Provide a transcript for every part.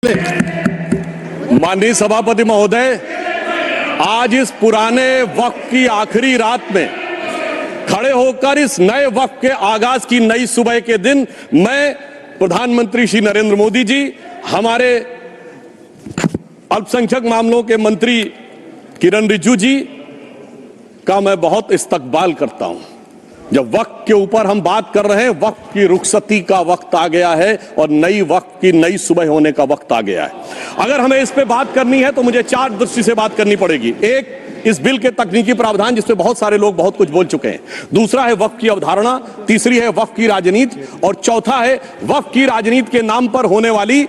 माननीय सभापति महोदय, आज इस पुराने वक्त की आखिरी रात में खड़े होकर इस नए वक्त के आगाज की नई सुबह के दिन मैं प्रधानमंत्री श्री नरेंद्र मोदी जी, हमारे अल्पसंख्यक मामलों के मंत्री किरण रिजिजू जी का मैं बहुत इस्तकबाल करता हूं। जब वक्त के ऊपर हम बात कर रहे हैं, वक्त की रुखसती का वक्त आ गया है और नई वक्त की नई सुबह होने का वक्त आ गया है। अगर हमें इस पे बात करनी है तो मुझे चार दृष्टि से बात करनी पड़ेगी। एक, इस बिल के तकनीकी प्रावधान जिस पे बहुत सारे लोग बहुत कुछ बोल चुके हैं। दूसरा है वक्त की अवधारणा, तीसरी है वक्त की राजनीति और चौथा है वक्त की राजनीति के नाम पर होने वाली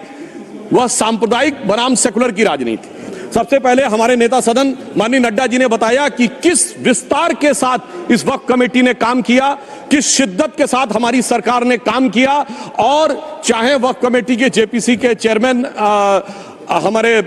वह सांप्रदायिक बनाम सेकुलर की राजनीति। सबसे पहले हमारे नेता सदन माननीय नड्डा जी ने बताया कि किस विस्तार के साथ इस वक्त कमेटी ने काम किया, किस शिद्दत के साथ हमारी सरकार ने काम किया। और चाहे वक्त कमेटी के जेपीसी के चेयरमैन हमारे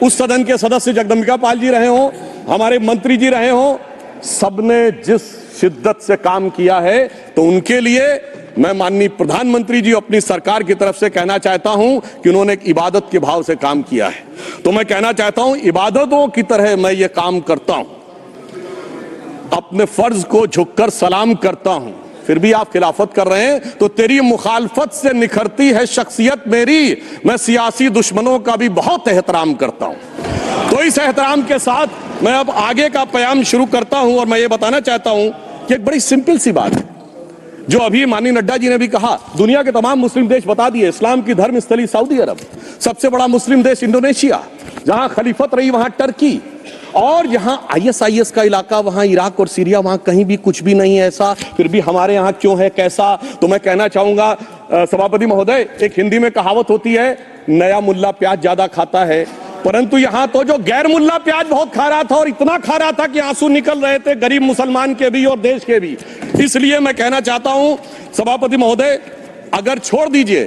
उस सदन के सदस्य जगदम्बिका पाल जी रहे हों, हमारे मंत्री जी रहे हों, सबने जिस शिद्दत से काम किया है, तो उनके लिए मैं माननीय प्रधानमंत्री जी अपनी सरकार की तरफ से कहना चाहता हूं कि उन्होंने एक इबादत के भाव से काम किया है। तो मैं कहना चाहता हूं, इबादतों की तरह मैं ये काम करता हूं, अपने फर्ज को झुककर सलाम करता हूं, फिर भी आप खिलाफत कर रहे हैं। तो तेरी मुखालफत से निखरती है शख्सियत मेरी, मैं सियासी दुश्मनों का भी बहुत एहतराम करता हूं। तो इस एहतराम के साथ मैं अब आगे का बयान शुरू करता हूं और मैं ये बताना चाहता हूं कि एक बड़ी सिंपल सी बात है जो अभी माननीय नड्डा जी ने भी कहा। दुनिया के तमाम मुस्लिम देश बता दिए, इस्लाम की धर्म स्थली सऊदी अरब, सबसे बड़ा मुस्लिम देश इंडोनेशिया, जहां खलीफत रही वहां टर्की, और यहां आईएसआईएस का इलाका, वहां इराक और सीरिया, वहां कहीं भी कुछ भी नहीं है ऐसा, फिर भी हमारे यहां क्यों है, कैसा। तो मैं कहना चाहूंगा सभापति महोदय, एक हिंदी में कहावत होती है, नया मुल्ला प्याज ज्यादा खाता है, परंतु यहां तो जो गैर मुल्ला प्याज बहुत खा रहा था और इतना खा रहा था कि आंसू निकल रहे थे गरीब मुसलमान के भी और देश के भी। इसलिए मैं कहना चाहता हूं सभापति महोदय, अगर छोड़ दीजिए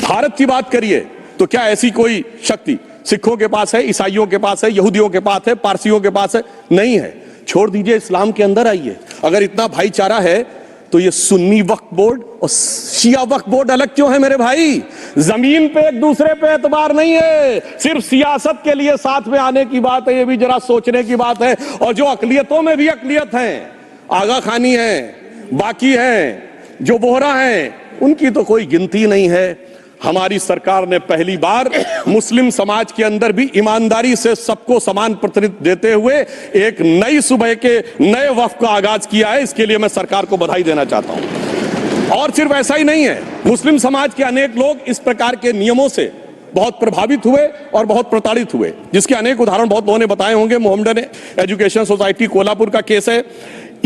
भारत की बात करिए, तो क्या ऐसी कोई शक्ति सिखों के पास है, ईसाइयों के पास है, यहूदियों के पास है, पारसियों के पास है? नहीं है। छोड़ दीजिए, इस्लाम के अंदर आइए। अगर इतना भाईचारा है तो ये सुन्नी वक्फ बोर्ड और शिया वक्फ बोर्ड अलग क्यों है मेरे भाई? जमीन पे एक दूसरे पे एतबार नहीं है, सिर्फ सियासत के लिए साथ में आने की बात है। ये भी जरा सोचने की बात है। और जो अकलियतों में भी अकलियत है, आगा खानी है, बाकी है, जो बोहरा है, उनकी तो कोई गिनती नहीं है। हमारी सरकार ने पहली बार मुस्लिम समाज के अंदर भी ईमानदारी से सबको समान प्रतिनिधित्व देते हुए एक नई सुबह के नए वक्त का आगाज किया है। इसके लिए मैं सरकार को बधाई देना चाहता हूं। और सिर्फ ऐसा ही नहीं है, मुस्लिम समाज के अनेक लोग इस प्रकार के नियमों से बहुत प्रभावित हुए और बहुत प्रताड़ित हुए, जिसके अनेक उदाहरण बहुत लोगों ने बताए होंगे। मोहम्मदन एजुकेशन सोसाइटी कोल्हापुर का केस है,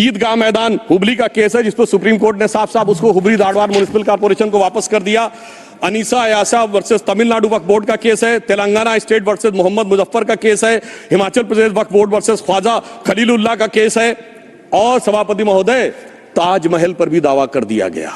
ईदगाह मैदान हुबली का केस है, जिस पर सुप्रीम कोर्ट ने साफ साफ उसको हुबली धारवाड़ म्युनिसिपल कॉर्पोरेशन को वापस कर दिया। अनीसा अयासा वर्सेस तमिलनाडु वक्फ बोर्ड का केस है, तेलंगाना स्टेट वर्सेस मोहम्मद मुजफ्फर का केस है, हिमाचल प्रदेश वक्फ बोर्ड वर्सेस ख्वाजा खलीलुल्लाह का केस है। और सभापति महोदय, ताजमहल पर भी दावा कर दिया गया।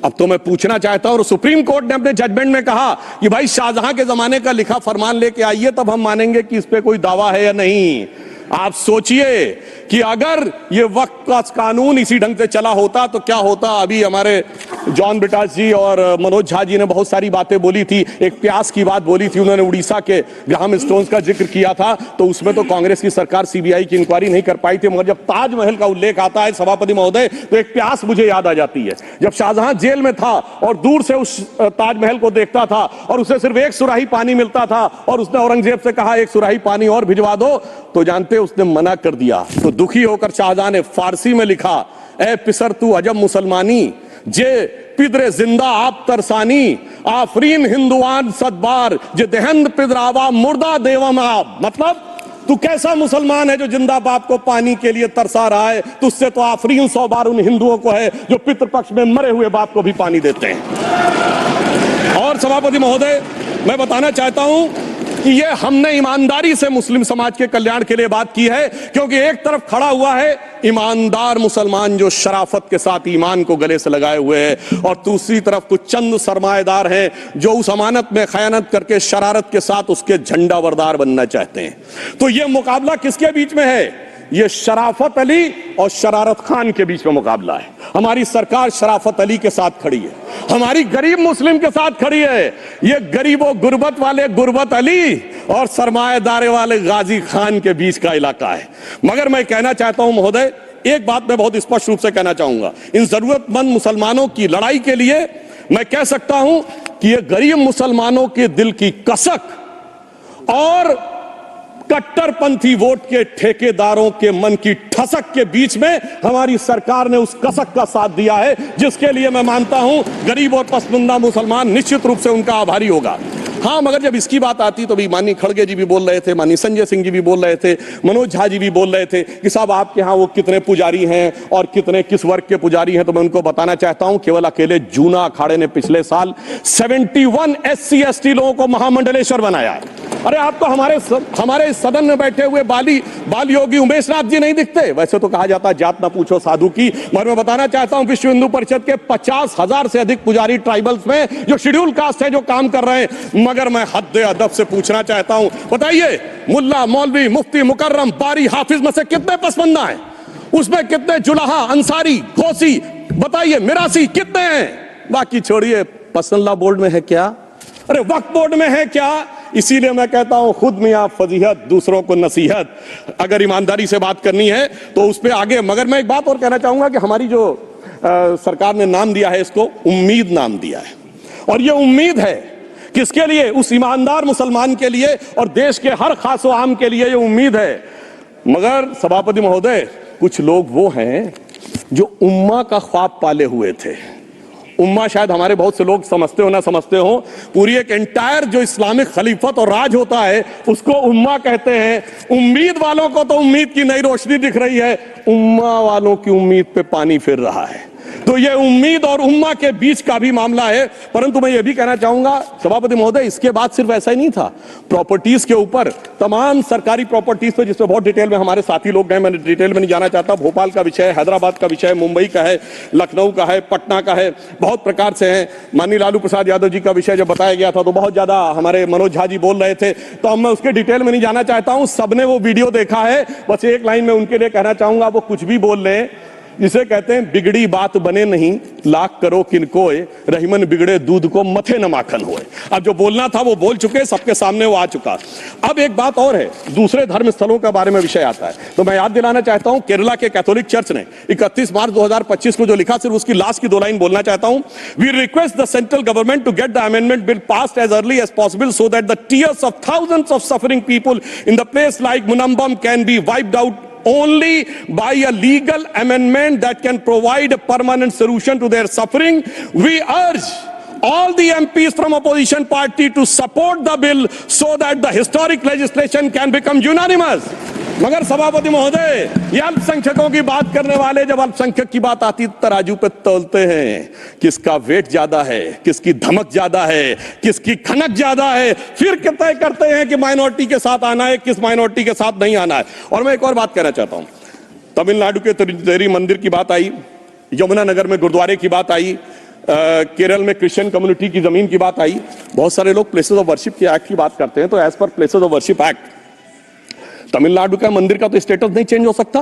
अब तो मैं पूछना चाहता हूं, और सुप्रीम कोर्ट ने अपने जजमेंट में कहा कि भाई शाहजहां के जमाने का लिखा फरमान लेके आइए, तब हम मानेंगे कि इस पे कोई दावा है या नहीं। आप सोचिए कि अगर ये वक्त का कानून इसी ढंग से चला होता तो क्या होता। अभी हमारे जॉन ब्रिटास जी और मनोज झा जी ने बहुत सारी बातें बोली थी। एक प्यास की बात बोली थी उन्होंने, उड़ीसा के ग्राहम स्टोन्स का जिक्र किया था, तो उसमें तो कांग्रेस की सरकार सीबीआई की इंक्वायरी नहीं कर पाई थी। मगर जब ताजमहल का उल्लेख आता है सभापति महोदय, तो एक प्यास मुझे याद आ जाती है। जब शाहजहां जेल में था और दूर से उस ताजमहल को देखता था और उसे सिर्फ एक सुराही पानी मिलता था और उसने औरंगजेब से कहा एक सुराही पानी और भिजवा दो, तो जानते उसने मना कर दिया। तो दुखी होकर शाहजहां ने फारसी में लिखा, ए पिसर तू अजब मुसलमानी, जे पिदरे जिंदा आप तरसानी, आफरीन हिंदुआन सदबार, जे देहंद पिदरावा मुर्दा देवम आप। मतलब तू कैसा मुसलमान है जो जिंदा बाप को पानी के लिए तरसा रहा है? तुझसे तो आफरीन 100 बार उन हिंदुओं को है जो पितृपक्ष में मरे हुए बाप को भी पानी देते हैं। और सभापति महोदय, मैं बताना चाहता हूं कि ये हमने ईमानदारी से मुस्लिम समाज के कल्याण के लिए बात की है, क्योंकि एक तरफ खड़ा हुआ है ईमानदार मुसलमान जो शराफत के साथ ईमान को गले से लगाए हुए हैं, और दूसरी तरफ कुछ चंद सरमाएदार हैं जो उस अमानत में खयानत करके शरारत के साथ उसके झंडा बरदार बनना चाहते हैं। तो ये मुकाबला किसके बीच में है? ये शराफत अली और शरारत खान के बीच में मुकाबला है। हमारी सरकार शराफत अली के साथ खड़ी है, हमारी गरीब मुस्लिम के साथ खड़ी है। ये गरीबों गुर्बत वाले गुर्बत अली और सरमाएदारे वाले गाजी खान के बीच का इलाका है। मगर मैं कहना चाहता हूं महोदय, एक बात मैं बहुत स्पष्ट रूप से कहना चाहूंगा, इन जरूरतमंद मुसलमानों की लड़ाई के लिए मैं कह सकता हूं कि ये गरीब मुसलमानों के दिल की कसक और कट्टरपंथी वोट के ठेकेदारों के मन की ठसक के बीच में हमारी सरकार ने उस कसक का साथ दिया है, जिसके लिए मैं मानता हूं गरीब और पसमानदा मुसलमान निश्चित रूप से उनका आभारी होगा। हाँ, मगर जब इसकी बात आती तो भी माननीय खड़गे जी भी बोल रहे थे, माननीय संजय सिंह जी भी बोल रहे थे, मनोज झा जी भी बोल रहे थे कि साहब आपके यहाँ वो कितने पुजारी हैं और कितने किस वर्ग के पुजारी हैं। तो मैं उनको बताना चाहता हूं, केवल अकेले जूना अखाड़े ने पिछले साल 71 SC ST लोगों को महामंडलेश्वर बनाया है। अरे आपको हमारे सदन में बैठे हुए बाल योगी उमेश नाथ जी नहीं दिखते? वैसे तो कहा जाता है जात ना पूछो साधु की, मगर मैं बताना चाहता हूं विश्व हिंदू परिषद के 50,000 से अधिक पुजारी ट्राइबल्स में जो शेड्यूल कास्ट है जो काम कर रहे हैं। मगर मैं हद अदब से पूछना चाहता हूं, बताइए मुल्ला मौलवी मुफ्ती मुकर्रम बारी हाफिज में से कितने पसमंदा हैं? उसमें कितने जुलाहा अंसारी घोसी बताइए मिरासी कितने हैं? बाकी छोड़िए, पसंदला बोर्ड में है क्या? अरे वक्फ बोर्ड में है क्या? इसीलिए मैं कहता हूं खुद मियां फजीहत दूसरों को नसीहत। अगर ईमानदारी से बात करनी है तो उस पर आगे। मगर मैं एक बात और कहना चाहूंगा कि हमारी जो सरकार ने नाम दिया है, इसको उम्मीद नाम दिया है, और ये उम्मीद है किसके लिए? उस ईमानदार मुसलमान के लिए और देश के हर खास व आम के लिए ये उम्मीद है। मगर सभापति महोदय, कुछ लोग वो हैं जो उम्मा का ख्वाब पाले हुए थे। उम्मा शायद हमारे बहुत से लोग समझते हो ना समझते हो, पूरी एक एंटायर जो इस्लामिक खलीफत और राज होता है उसको उम्मा कहते हैं। उम्मीद वालों को तो उम्मीद की नई रोशनी दिख रही है, उम्मा वालों की उम्मीद पे पानी फिर रहा है। तो ये उम्मीद और उम्मा के बीच का भी मामला है। परंतु मैं ये भी कहना चाहूंगा सभापति महोदय, इसके बाद सिर्फ ऐसा ही नहीं था, प्रॉपर्टीज के ऊपर, तमाम सरकारी प्रॉपर्टीज पे जिसमें बहुत डिटेल में हमारे साथी लोग गए, मैं डिटेल में नहीं जाना चाहता। भोपाल का विषय है, हैदराबाद का विषय है, मुंबई का है, लखनऊ का है, पटना का है, बहुत प्रकार से है। माननीय लालू प्रसाद यादव जी का विषय जब बताया गया था तो बहुत ज्यादा हमारे मनोज झा जी बोल रहे थे, तो अब मैं उसके डिटेल में नहीं जाना चाहता हूं। सबने वो वीडियो देखा है। बस एक लाइन में उनके लिए कहना चाहूंगा, वो कुछ भी बोल रहे हैं, जिसे कहते हैं बिगड़ी बात बने नहीं, लाख करो किनकोए, रहीमन बिगड़े दूध को मथे न माखन होए। अब जो बोलना था वो बोल चुके, सबके सामने वो आ चुका। अब एक बात और है, दूसरे धर्म स्थलों के बारे में विषय आता है, तो मैं याद दिलाना चाहता हूं केरला के कैथोलिक चर्च ने 31 मार्च 2025 को जो लिखा, सिर्फ उसकी लास्ट की 2 लाइन बोलना चाहता हूं। We request the central government to get the amendment bill passed as early as possible so that the tears of thousands of suffering people in the place like Munambam can be wiped out only by a legal amendment that can provide a permanent solution to their suffering. We urge all the MPs from opposition party to support the bill so that the historic legislation can become unanimous. मगर सभापति महोदय, ये अल्पसंख्यकों की बात करने वाले जब अल्पसंख्यक की बात आती तराजू पे तौलते हैं, किसका वेट ज्यादा है, किसकी धमक ज्यादा है, किसकी खनक ज्यादा है, फिर तय करते हैं कि माइनॉरिटी के साथ आना है, किस माइनॉरिटी के साथ नहीं आना है। और मैं एक और बात कहना चाहता हूं, तमिलनाडु के तिरुनेरी मंदिर की बात आई, यमुनानगर में गुरुद्वारे की बात आई, केरल में क्रिश्चियन कम्युनिटी की जमीन की बात आई। बहुत सारे लोग प्लेसेस ऑफ वर्शिप के एक्ट की बात करते हैं, तो as per places of worship act Tamil Nadu का मंदिर का तो स्टेटस नहीं चेंज हो सकता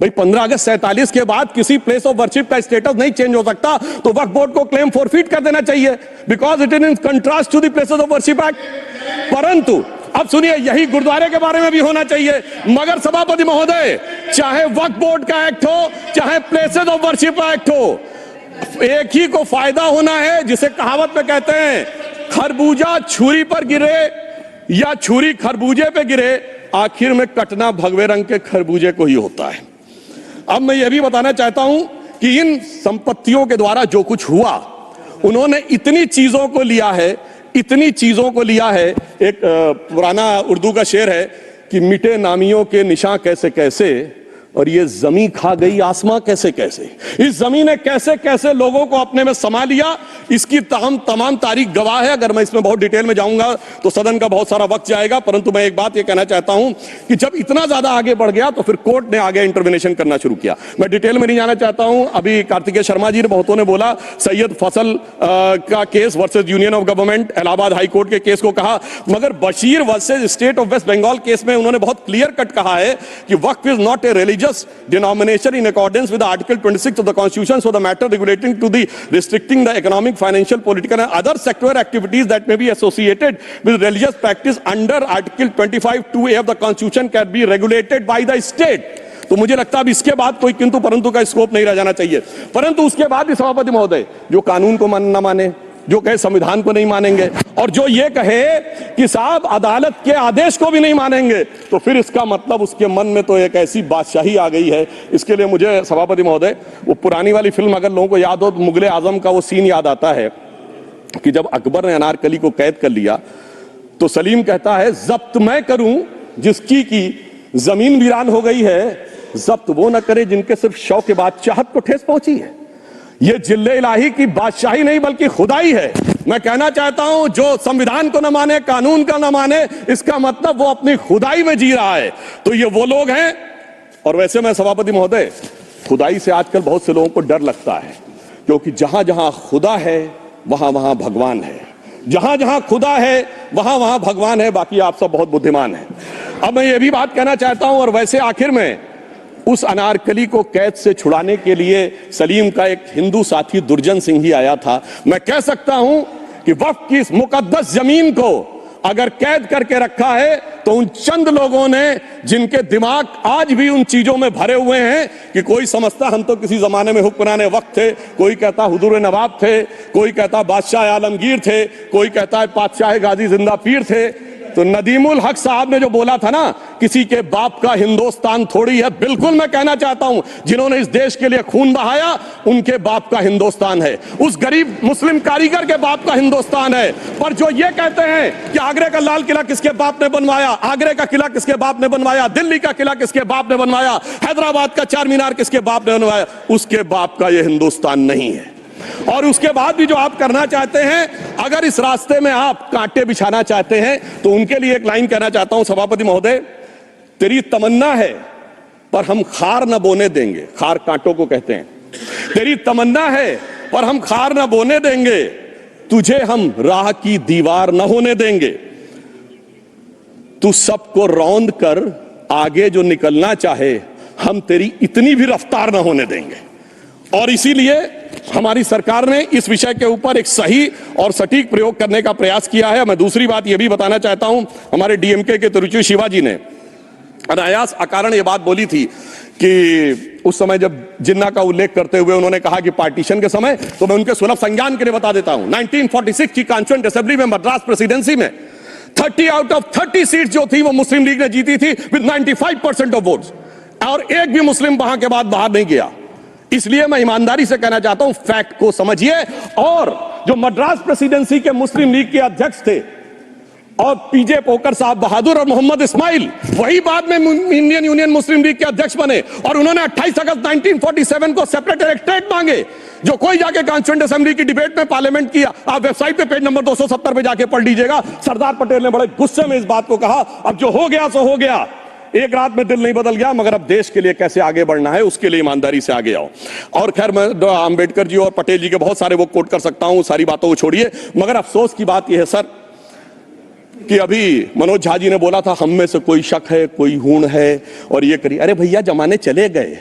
भाई। 15 अगस्त 47 के बाद किसी प्लेस ऑफ वर्शिप का स्टेटस नहीं चेंज हो सकता, तो वक्फ बोर्ड को क्लेम फॉरफिट कर देना चाहिए, because it is in contrast to the places of worship act. परंतु अब सुनिए, यही गुरुद्वारे के बारे में भी होना चाहिए। मगर सभापति महोदय, चाहे वक्फ बोर्ड का एक्ट हो, चाहे प्लेसेस ऑफ वर्शिप एक्ट हो, एक ही को फायदा होना है, जिसे कहावत में कहते हैं खरबूजा छुरी पर गिरे या छुरी खरबूजे पे गिरे, आखिर में कटना भगवे रंग के खरबूजे को ही होता है। अब मैं यह भी बताना चाहता हूं कि इन संपत्तियों के द्वारा जो कुछ हुआ, उन्होंने इतनी चीजों को लिया है, इतनी चीजों को लिया है। एक पुराना उर्दू का शेर है कि मिटे नामियों के निशान कैसे कैसे, और ये जमीन खा गई आसमां कैसे कैसे। इस जमीन ने कैसे कैसे लोगों को अपने में समा लिया, इसकी तमाम तारीख गवाह है। अगर मैं इसमें बहुत डिटेल में जाऊंगा तो सदन का बहुत सारा वक्त जाएगा, परंतु मैं एक बात ये कहना चाहता हूं कि जब इतना ज्यादा आगे बढ़ गया तो फिर कोर्ट ने आगे इंटरवेंशन करना शुरू किया। मैं डिटेल में नहीं जाना चाहता हूं। अभी कार्तिकेय शर्मा जी ने बहुतों ने बोला सैयद फैसल का case versus union of government, Allahabad high court के केस को कहा, मगर Bashir versus state of West Bengal case में उन्होंने बहुत क्लियर कट कहा है कि waqf is not a religious denomination in accordance with Article 26 of the Constitution, so the matter relating to the restricting the economic, financial, political and other sectoral activities that may be associated with religious practice under Article 25(2)(a) of the Constitution can be regulated by the state. तो मुझे लगता है अब इसके बाद कोई किंतु परंतु का स्कोप नहीं रह जाना चाहिए। परंतु उसके बाद भी सभापति महोदय जो कानून को न माने, जो कहे संविधान को नहीं मानेंगे, और जो ये कहे कि साहब अदालत के आदेश को भी नहीं मानेंगे, तो फिर इसका मतलब उसके मन में तो एक ऐसी बादशाही आ गई है। इसके लिए मुझे सभापति महोदय वो पुरानी वाली फिल्म अगर लोगों को याद हो तो मुगले आजम का वो सीन याद आता है कि जब अकबर ने अनारकली को कैद कर लिया तो सलीम कहता है जब्त मैं करूं जिसकी की जमीन वीरान हो गई है, जब्त वो न करे जिनके सिर्फ शौक के बाद चाहत को ठेस पहुंची है। ये जिल्ले इलाही की बादशाही नहीं बल्कि खुदाई है। मैं कहना चाहता हूं जो संविधान को न माने, कानून का न माने, इसका मतलब वो अपनी खुदाई में जी रहा है। तो ये वो लोग हैं। और वैसे मैं सभापति महोदय खुदाई से आजकल बहुत से लोगों को डर लगता है, क्योंकि जहां जहां खुदा है वहां वहां भगवान है, जहां जहां खुदा है वहां वहां भगवान है। बाकी आप सब बहुत बुद्धिमान हैं। अब मैं ये भी बात कहना चाहता हूं, और वैसे आखिर में उस अनारकली को कैद से छुड़ाने के लिए सलीम का एक हिंदू साथी दुर्जन सिंह ही आया था। मैं कह सकता हूं कि वक्फ की इस मुकद्दस जमीन को अगर कैद करके रखा है तो उन चंद लोगों ने जिनके दिमाग आज भी उन चीजों में भरे हुए हैं कि कोई समझता हम तो किसी जमाने में हुक्मराने वक्त थे, कोई कहता हुजूर नवाब थे, कोई कहता बादशाह आलमगीर थे, कोई कहता है बादशाह गाजी जिंदा पीर थे। तो नदीमुल हक साहब ने जो बोला था ना, किसी के बाप का हिंदुस्तान थोड़ी है, बिल्कुल मैं कहना चाहता हूं जिन्होंने इस देश के लिए खून बहाया उनके बाप का हिंदुस्तान है, उस गरीब मुस्लिम कारीगर के बाप का हिंदुस्तान है। पर जो ये कहते हैं कि आगरे का लाल किला किसके बाप ने बनवाया, आगरे का किला किसके बाप ने बनवाया, दिल्ली का किला किसके बाप ने बनवाया, हैदराबाद का चार मीनार किसके बाप ने बनवाया, उसके बाप का यह हिंदुस्तान नहीं है। और उसके बाद भी जो आप करना चाहते हैं, अगर इस रास्ते में आप कांटे बिछाना चाहते हैं, तो उनके लिए एक लाइन कहना चाहता हूं सभापति महोदय, तेरी तमन्ना है पर हम खार न बोने देंगे, खार कांटों को कहते हैं, तेरी तमन्ना है पर हम खार न बोने देंगे, तुझे हम राह की दीवार न होने देंगे, तू सबको रौंद कर आगे जो निकलना चाहे हम तेरी इतनी भी रफ्तार न होने देंगे। और इसीलिए हमारी सरकार ने इस विषय के ऊपर एक सही और सटीक प्रयोग करने का प्रयास किया है। मैं दूसरी बात यह भी बताना चाहता हूं, हमारे डीएमके के तिरुचि शिवाजी ने अनायास अकारण यह बात बोली थी कि उस समय जब जिन्ना का उल्लेख करते हुए उन्होंने कहा कि पार्टीशन के समय, तो मैं उनके सुलभ संज्ञान के लिए बता देता हूं, 1946 की कॉन्स्टिट्यूएंट असेंबली में मद्रास प्रेसिडेंसी में 30 आउट ऑफ 30 सीट जो थी वो मुस्लिम लीग ने जीती थी विद 95% ऑफ वोट्स, और एक भी मुस्लिम वहां के बाद बाहर नहीं गया। इसलिए मैं ईमानदारी से कहना चाहता हूं, फैक्ट को समझिए। और जो मद्रास प्रेसिडेंसी के मुस्लिम लीग के अध्यक्ष थे और पीजे पोकर साहब बहादुर और मोहम्मद इस्माइल, वही बाद में इंडियन यूनियन मुस्लिम लीग के अध्यक्ष बने, और उन्होंने 28 अगस्त 1947 को सेपरेट इलेक्टोरेट मांगे, जो कोई जाके कॉन्स्टिट्यूएंट असेंबली की डिबेट में पार्लियामेंट किया। आप वेबसाइट पे पेज नंबर 270 पे जाके पढ़ लीजिएगा। सरदार पटेल ने बड़े गुस्से में इस बात को कहा, अब जो हो गया सो हो गया, एक रात में दिल नहीं बदल गया, मगर अब देश के लिए कैसे आगे बढ़ना है उसके लिए ईमानदारी से आगे आओ। और खैर मैं अंबेडकर जी और पटेल जी के बहुत सारे वो कोट कर सकता हूं, सारी बातों को छोड़िए, मगर अफसोस की बात यह है सर कि अभी मनोज झा जी ने बोला था हम में से कोई शक है, कोई हूण है और ये करिए। अरे भैया जमाने चले गए,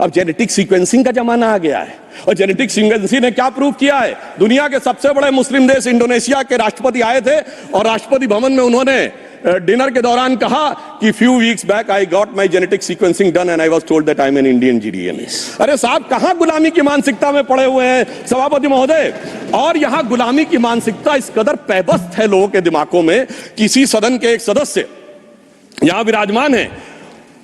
अब जेनेटिक सीक्वेंसिंग का जमाना आ गया है। और जेनेटिक सीक्वेंसिंग ने क्या प्रूव किया है, दुनिया के सबसे बड़े मुस्लिम देश इंडोनेशिया के राष्ट्रपति आए थे और राष्ट्रपति भवन में उन्होंने डिनर के दौरान कहा कि few weeks back I got my genetic sequencing done and I was told that I am an Indian GDN. अरे साहब कहां गुलामी की मानसिकता में पड़े हुए हैं सभापति महोदय। और यहां गुलामी की मानसिकता इस कदर पैबस्त है लोगों के दिमागों में, किसी सदन के एक सदस्य यहां विराजमान है,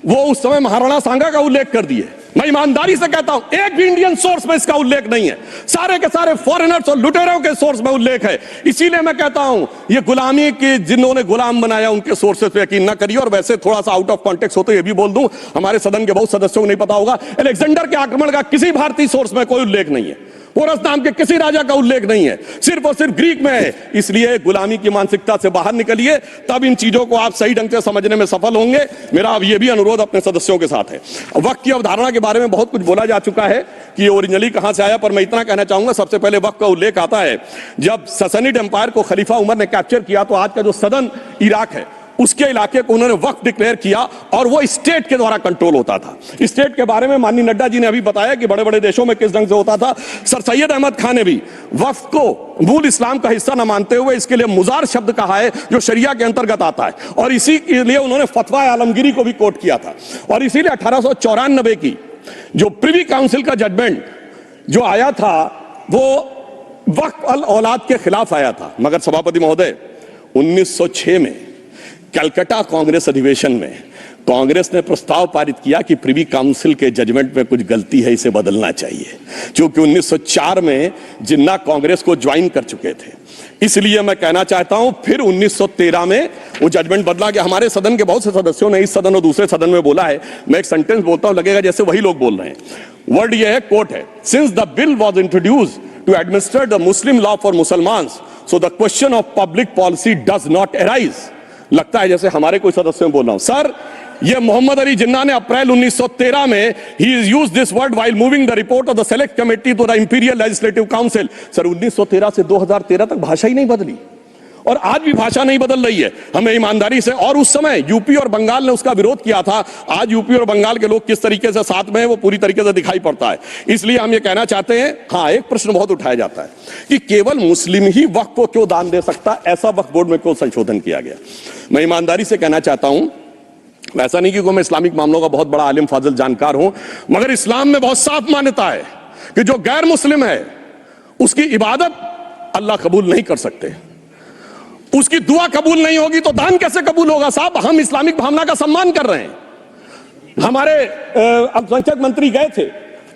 वो उस समय महाराणा सांगा का उल्लेख कर दिए मैं ईमानदारी से कहता हूं, एक भी इंडियन सोर्स में इसका उल्लेख नहीं है, सारे के सारे फॉरेनर्स और लुटेरों के सोर्स में उल्लेख है। इसीलिए मैं कहता हूं, ये गुलामी के जिन्होंने गुलाम बनाया उनके सोर्सेस पे यकीन ना करिए। और वैसे थोड़ा सा आउट ऑफ कॉन्टेक्स्ट हो तो ये भी बोल दूं, हमारे सदन के बहुत सदस्यों को नहीं पता होगा, अलेक्जेंडर के आक्रमण का किसी भारतीय सोर्स में कोई उल्लेख नहीं है, पोरस नाम के किसी राजा का उल्लेख नहीं है, सिर्फ और सिर्फ ग्रीक में है। इसलिए गुलामी की मानसिकता से बाहर निकलिए, तब इन चीजों को आप सही ढंग से समझने में सफल होंगे। मेरा अब यह भी अनुरोध अपने सदस्यों के साथ है। वक्त की अवधारणा के बारे में बहुत कुछ बोला जा चुका है कि ओरिजिनली कहां से आया, पर मैं इतना कहना चाहूंगा, सबसे पहले वक्त का उल्लेख आता है जब ससनिड एम्पायर को खलीफा उमर ने कैप्चर किया, तो आज का जो सदन इराक है उसके इलाके को उन्होंने वक्फ डिक्लेयर किया और वो स्टेट के द्वारा कंट्रोल होता था। स्टेट के बारे में माननीय नड्डा जी ने अभी बताया कि बड़े बड़े देशों में किस ढंग से होता था। सर सैयद अहमद खान ने भी वक्फ को मूल इस्लाम का हिस्सा न मानते हुए इसके लिए मुजार शब्द कहा है, जो शरिया के अंतर्गत आता है, और इसी के लिए उन्होंने फतवा आलमगीरी को भी कोट किया था। और इसीलिए 1894 की जो प्रिवी काउंसिल का जजमेंट जो आया था वो वक्फ अल औलाद के खिलाफ आया था। मगर सभापति महोदय, 1906 में कलकत्ता कांग्रेस अधिवेशन में कांग्रेस ने प्रस्ताव पारित किया कि प्रिवी काउंसिल के जजमेंट में कुछ गलती है, इसे बदलना चाहिए, क्योंकि 1904 में जिन्ना कांग्रेस को ज्वाइन कर चुके थे। इसलिए मैं कहना चाहता हूं, फिर 1913 में वो जजमेंट बदला गया। हमारे सदन के बहुत से सदस्यों ने इस सदन और दूसरे सदन में बोला है, मैं एक सेंटेंस बोलता हूं, लगेगा जैसे वही लोग बोल रहे हैं। वर्ड ये है, कोट है, since the bill was introduce to administer the Muslim law for Mussalmans, so the question of public policy does not arise. लगता है जैसे हमारे कोई सदस्य बोल रहा हूं। सर, ये मोहम्मद अली जिन्ना ने अप्रैल 1913 में he is used this word while moving the report of the select committee to the imperial legislative council. Sir, 1913 से 2013 तक भाषा ही नहीं बदली, और आज भी भाषा नहीं बदल रही है। हमें ईमानदारी से, और उस समय यूपी और बंगाल ने उसका विरोध किया था, आज यूपी और बंगाल के लोग किस तरीके से साथ में है वो पूरी तरीके से दिखाई पड़ता है। इसलिए हम ये कहना चाहते हैं, हाँ, एक प्रश्न बहुत उठाया जाता है कि केवल मुस्लिम ही वक्फ को क्यों दान दे सकता, ऐसा वक्फ बोर्ड में क्यों संशोधन किया गया। मैं ईमानदारी से कहना चाहता हूं, ऐसा नहीं कि मैं इस्लामिक मामलों का बहुत बड़ा आलिम फाजिल जानकार हूं, मगर इस्लाम में बहुत साफ मान्यता है कि जो गैर मुस्लिम है उसकी इबादत अल्लाह कबूल नहीं कर सकते, उसकी दुआ कबूल नहीं होगी तो दान कैसे कबूल होगा। साहब, हम इस्लामिक भावना का सम्मान कर रहे हैं। हमारे अल्पसंख्यक मंत्री गए थे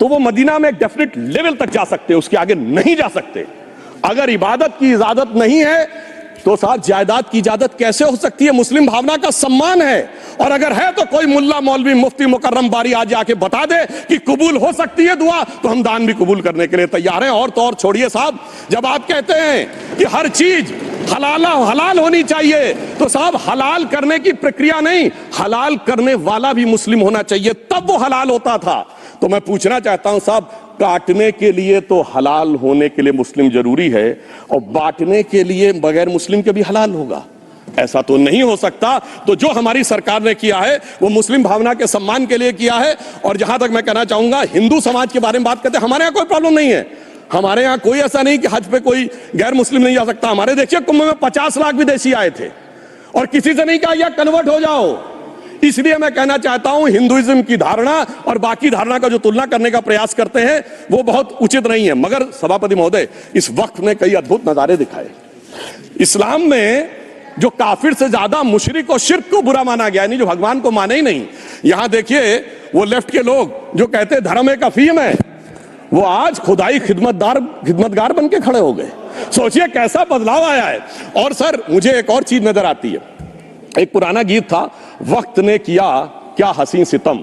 तो वो मदीना में एक डेफिनेट लेवल तक जा सकते हैं, उसके आगे नहीं जा सकते। अगर इबादत की इजाजत नहीं है तो साथ जायदाद की इजाजत कैसे हो सकती है। मुस्लिम भावना का सम्मान है, और अगर है तो कोई मुल्ला मौलवी मुफ्ती मुकर्रम बारी आज आके बता दे कि कबूल हो सकती है दुआ, तो हम दान भी कबूल करने के लिए तैयार हैं। और तो और छोड़िए साहब, जब आप कहते हैं कि हर चीज हलाल होनी चाहिए, तो साहब हलाल करने की प्रक्रिया नहीं, हलाल करने वाला भी मुस्लिम होना चाहिए, तब वो हलाल होता था। तो मैं पूछना चाहता हूं साहब, काटने के लिए तो हलाल होने के लिए मुस्लिम जरूरी है, और बांटने के लिए बगैर मुस्लिम के भी हलाल होगा, ऐसा तो नहीं हो सकता। तो जो हमारी सरकार ने किया है वो मुस्लिम भावना के सम्मान के लिए किया है। और जहां तक मैं कहना चाहूंगा, हिंदू समाज के बारे में बात करते हैं, हमारे यहां कोई प्रॉब्लम नहीं है। हमारे यहां कोई ऐसा नहीं कि हज पे कोई गैर मुस्लिम नहीं जा सकता। हमारे देखिए कुंभ में 50 लाख विदेशी आए थे और किसी से नहीं कहा या कन्वर्ट हो जाओ। इसलिए मैं कहना चाहता हूं, हिंदुइज्म की धारणा और बाकी धारणा का जो तुलना करने का प्रयास करते हैं वो बहुत उचित नहीं है। मगर सभापति महोदय, इस वक्त ने कई अद्भुत नजारे दिखाए। इस्लाम में जो काफिर से ज्यादा मुशरिक और शिर्क को बुरा माना गया, नहीं जो भगवान को माने ही नहीं। यहां देखिए वो लेफ्ट के लोग जो कहते धर्म एक अफीम है, वो आज खुदाई खिदमतगार बन के खड़े हो गए। सोचिए कैसा बदलाव आया है। और सर, मुझे एक और चीज नजर आती है, एक पुराना गीत था, वक्त ने किया क्या हसी सितम।